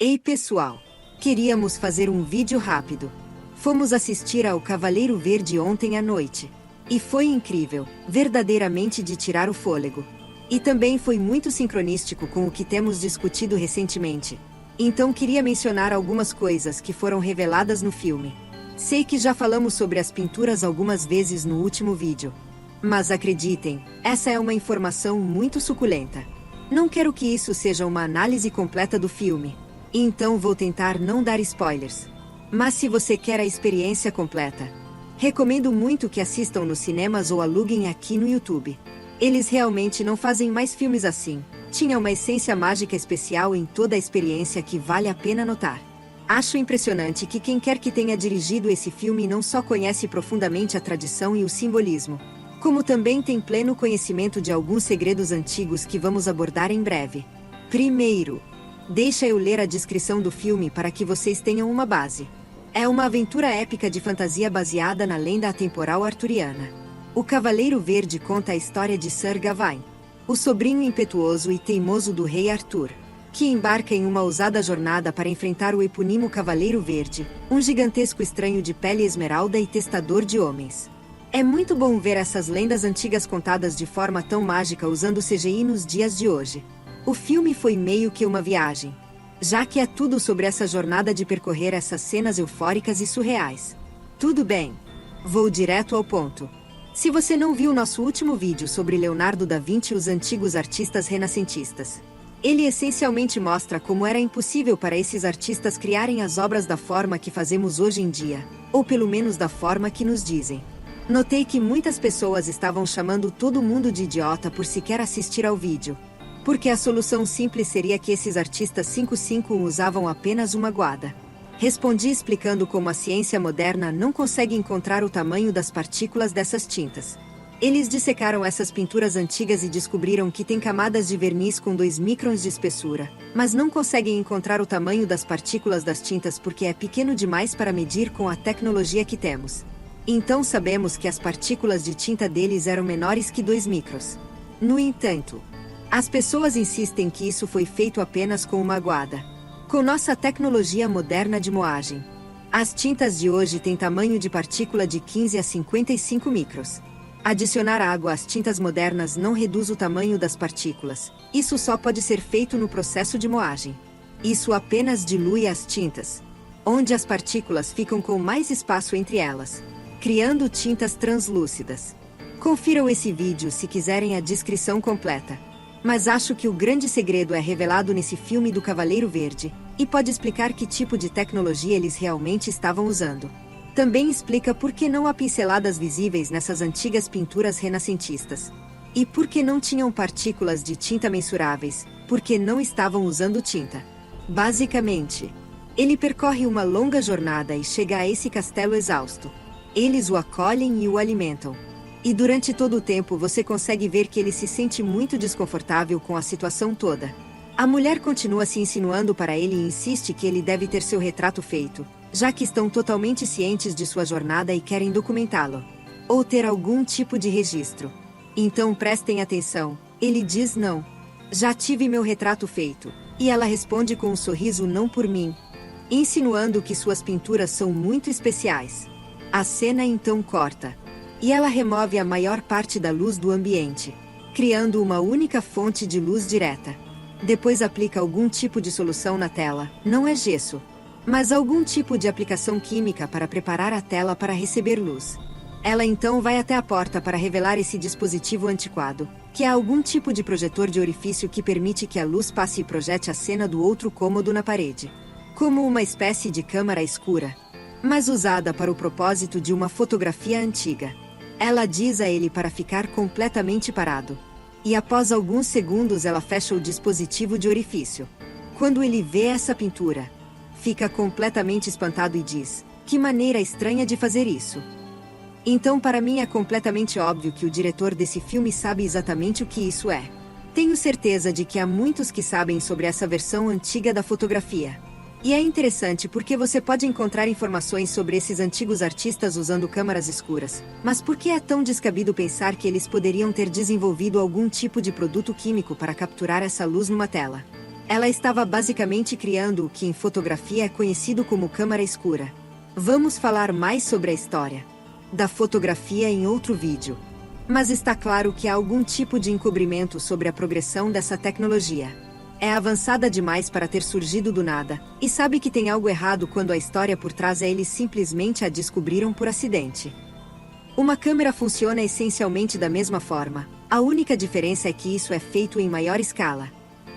Ei pessoal! Queríamos fazer um vídeo rápido. Fomos assistir ao Cavaleiro Verde ontem à noite. E foi incrível, verdadeiramente de tirar o fôlego. E também foi muito sincronístico com o que temos discutido recentemente. Então queria mencionar algumas coisas que foram reveladas no filme. Sei que já falamos sobre as pinturas algumas vezes no último vídeo. Mas acreditem, essa é uma informação muito suculenta. Não quero que isso seja uma análise completa do filme. Então vou tentar não dar spoilers. Mas se você quer a experiência completa, recomendo muito que assistam nos cinemas ou aluguem aqui no YouTube. Eles realmente não fazem mais filmes assim. Tinha uma essência mágica especial em toda a experiência que vale a pena notar. Acho impressionante que quem quer que tenha dirigido esse filme não só conhece profundamente a tradição e o simbolismo, como também tem pleno conhecimento de alguns segredos antigos que vamos abordar em breve. Primeiro, deixa eu ler a descrição do filme para que vocês tenham uma base. É uma aventura épica de fantasia baseada na lenda atemporal arturiana. O Cavaleiro Verde conta a história de Sir Gawain, o sobrinho impetuoso e teimoso do rei Arthur, que embarca em uma ousada jornada para enfrentar o epônimo Cavaleiro Verde, um gigantesco estranho de pele esmeralda e testador de homens. É muito bom ver essas lendas antigas contadas de forma tão mágica usando CGI nos dias de hoje. O filme foi meio que uma viagem, já que é tudo sobre essa jornada de percorrer essas cenas eufóricas e surreais. Tudo bem, vou direto ao ponto. Se você não viu nosso último vídeo sobre Leonardo da Vinci e os antigos artistas renascentistas, ele essencialmente mostra como era impossível para esses artistas criarem as obras da forma que fazemos hoje em dia, ou pelo menos da forma que nos dizem. Notei que muitas pessoas estavam chamando todo mundo de idiota por sequer assistir ao vídeo, porque a solução simples seria que esses artistas 551 usavam apenas uma guada. Respondi explicando como a ciência moderna não consegue encontrar o tamanho das partículas dessas tintas. Eles dissecaram essas pinturas antigas e descobriram que tem camadas de verniz com 2 microns de espessura, mas não conseguem encontrar o tamanho das partículas das tintas porque é pequeno demais para medir com a tecnologia que temos. Então sabemos que as partículas de tinta deles eram menores que 2 microns. No entanto, as pessoas insistem que isso foi feito apenas com uma guada. Com nossa tecnologia moderna de moagem, as tintas de hoje têm tamanho de partícula de 15 a 55 microns. Adicionar água às tintas modernas não reduz o tamanho das partículas. Isso só pode ser feito no processo de moagem. Isso apenas dilui as tintas, onde as partículas ficam com mais espaço entre elas, criando tintas translúcidas. Confiram esse vídeo se quiserem a descrição completa. Mas acho que o grande segredo é revelado nesse filme do Cavaleiro Verde, e pode explicar que tipo de tecnologia eles realmente estavam usando. Também explica por que não há pinceladas visíveis nessas antigas pinturas renascentistas. E por que não tinham partículas de tinta mensuráveis, porque não estavam usando tinta. Basicamente, ele percorre uma longa jornada e chega a esse castelo exausto. Eles o acolhem e o alimentam. E durante todo o tempo você consegue ver que ele se sente muito desconfortável com a situação toda. A mulher continua se insinuando para ele e insiste que ele deve ter seu retrato feito, já que estão totalmente cientes de sua jornada e querem documentá-lo, ou ter algum tipo de registro. Então prestem atenção, ele diz não. Já tive meu retrato feito, e ela responde com um sorriso não por mim, insinuando que suas pinturas são muito especiais. A cena então corta. E ela remove a maior parte da luz do ambiente, criando uma única fonte de luz direta. Depois aplica algum tipo de solução na tela, não é gesso, mas algum tipo de aplicação química para preparar a tela para receber luz. Ela então vai até a porta para revelar esse dispositivo antiquado, que é algum tipo de projetor de orifício que permite que a luz passe e projete a cena do outro cômodo na parede, como uma espécie de câmara escura, mas usada para o propósito de uma fotografia antiga. Ela diz a ele para ficar completamente parado. E após alguns segundos ela fecha o dispositivo de orifício. Quando ele vê essa pintura, fica completamente espantado e diz: que maneira estranha de fazer isso. Então para mim é completamente óbvio que o diretor desse filme sabe exatamente o que isso é. Tenho certeza de que há muitos que sabem sobre essa versão antiga da fotografia. E é interessante porque você pode encontrar informações sobre esses antigos artistas usando câmaras escuras. Mas por que é tão descabido pensar que eles poderiam ter desenvolvido algum tipo de produto químico para capturar essa luz numa tela? Ela estava basicamente criando o que em fotografia é conhecido como câmara escura. Vamos falar mais sobre a história da fotografia em outro vídeo. Mas está claro que há algum tipo de encobrimento sobre a progressão dessa tecnologia. É avançada demais para ter surgido do nada, e sabe que tem algo errado quando a história por trás é eles simplesmente a descobriram por acidente. Uma câmera funciona essencialmente da mesma forma, a única diferença é que isso é feito em maior escala,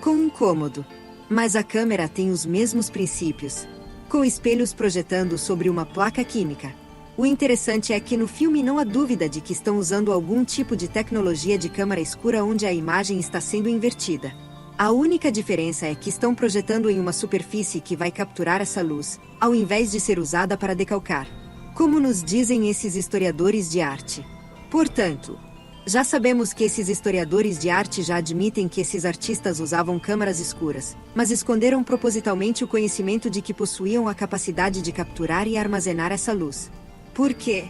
com um cômodo. Mas a câmera tem os mesmos princípios, com espelhos projetando sobre uma placa química. O interessante é que no filme não há dúvida de que estão usando algum tipo de tecnologia de câmara escura onde a imagem está sendo invertida. A única diferença é que estão projetando em uma superfície que vai capturar essa luz, ao invés de ser usada para decalcar, como nos dizem esses historiadores de arte. Portanto, já sabemos que esses historiadores de arte já admitem que esses artistas usavam câmaras escuras, mas esconderam propositalmente o conhecimento de que possuíam a capacidade de capturar e armazenar essa luz. Por quê?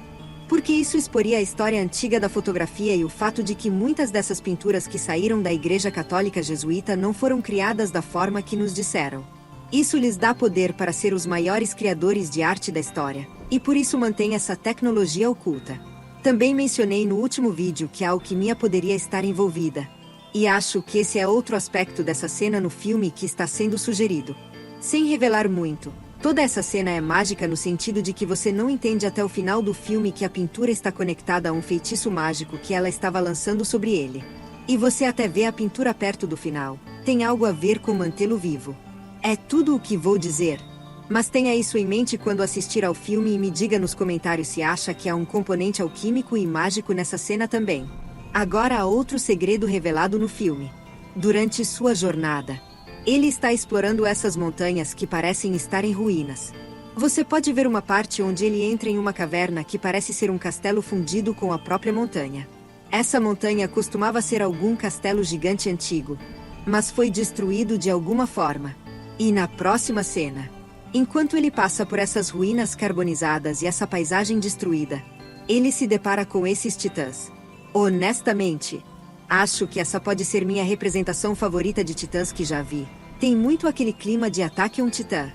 Porque isso exporia a história antiga da fotografia e o fato de que muitas dessas pinturas que saíram da Igreja Católica Jesuíta não foram criadas da forma que nos disseram. Isso lhes dá poder para ser os maiores criadores de arte da história, e por isso mantém essa tecnologia oculta. Também mencionei no último vídeo que a alquimia poderia estar envolvida. E acho que esse é outro aspecto dessa cena no filme que está sendo sugerido. Sem revelar muito, toda essa cena é mágica no sentido de que você não entende até o final do filme que a pintura está conectada a um feitiço mágico que ela estava lançando sobre ele. E você até vê a pintura perto do final. Tem algo a ver com mantê-lo vivo. É tudo o que vou dizer. Mas tenha isso em mente quando assistir ao filme e me diga nos comentários se acha que há um componente alquímico e mágico nessa cena também. Agora há outro segredo revelado no filme. Durante sua jornada, ele está explorando essas montanhas que parecem estar em ruínas. Você pode ver uma parte onde ele entra em uma caverna que parece ser um castelo fundido com a própria montanha. Essa montanha costumava ser algum castelo gigante antigo, mas foi destruído de alguma forma. E na próxima cena, enquanto ele passa por essas ruínas carbonizadas e essa paisagem destruída, ele se depara com esses titãs. Honestamente, acho que essa pode ser minha representação favorita de titãs que já vi. Tem muito aquele clima de ataque a um titã.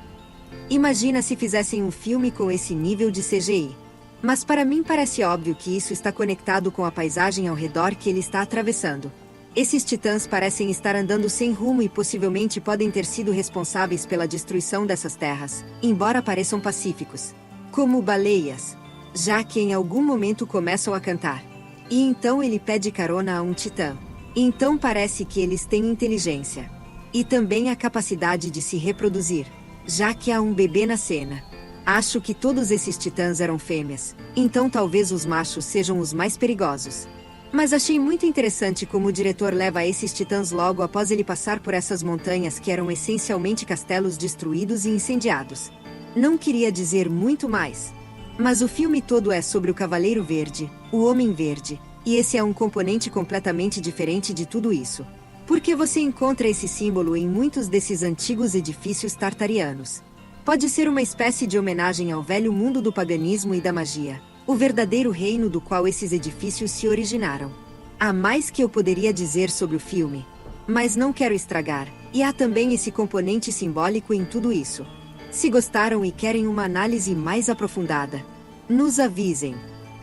Imagina se fizessem um filme com esse nível de CGI. Mas para mim parece óbvio que isso está conectado com a paisagem ao redor que ele está atravessando. Esses titãs parecem estar andando sem rumo e possivelmente podem ter sido responsáveis pela destruição dessas terras, embora pareçam pacíficos, como baleias, já que em algum momento começam a cantar. E então ele pede carona a um titã. Então parece que eles têm inteligência. E também a capacidade de se reproduzir, já que há um bebê na cena. Acho que todos esses titãs eram fêmeas, então talvez os machos sejam os mais perigosos. Mas achei muito interessante como o diretor leva esses titãs logo após ele passar por essas montanhas que eram essencialmente castelos destruídos e incendiados. Não queria dizer muito mais. Mas o filme todo é sobre o Cavaleiro Verde, o Homem Verde, e esse é um componente completamente diferente de tudo isso. Porque você encontra esse símbolo em muitos desses antigos edifícios tartarianos. Pode ser uma espécie de homenagem ao velho mundo do paganismo e da magia, o verdadeiro reino do qual esses edifícios se originaram. Há mais que eu poderia dizer sobre o filme, mas não quero estragar, e há também esse componente simbólico em tudo isso. Se gostaram e querem uma análise mais aprofundada, nos avisem.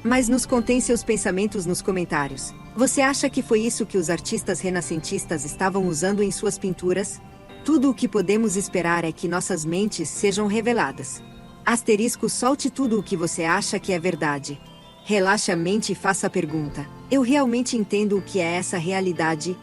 Mas nos contem seus pensamentos nos comentários. Você acha que foi isso que os artistas renascentistas estavam usando em suas pinturas? Tudo o que podemos esperar é que nossas mentes sejam reveladas. Asterisco, solte tudo o que você acha que é verdade. Relaxe a mente e faça a pergunta: eu realmente entendo o que é essa realidade?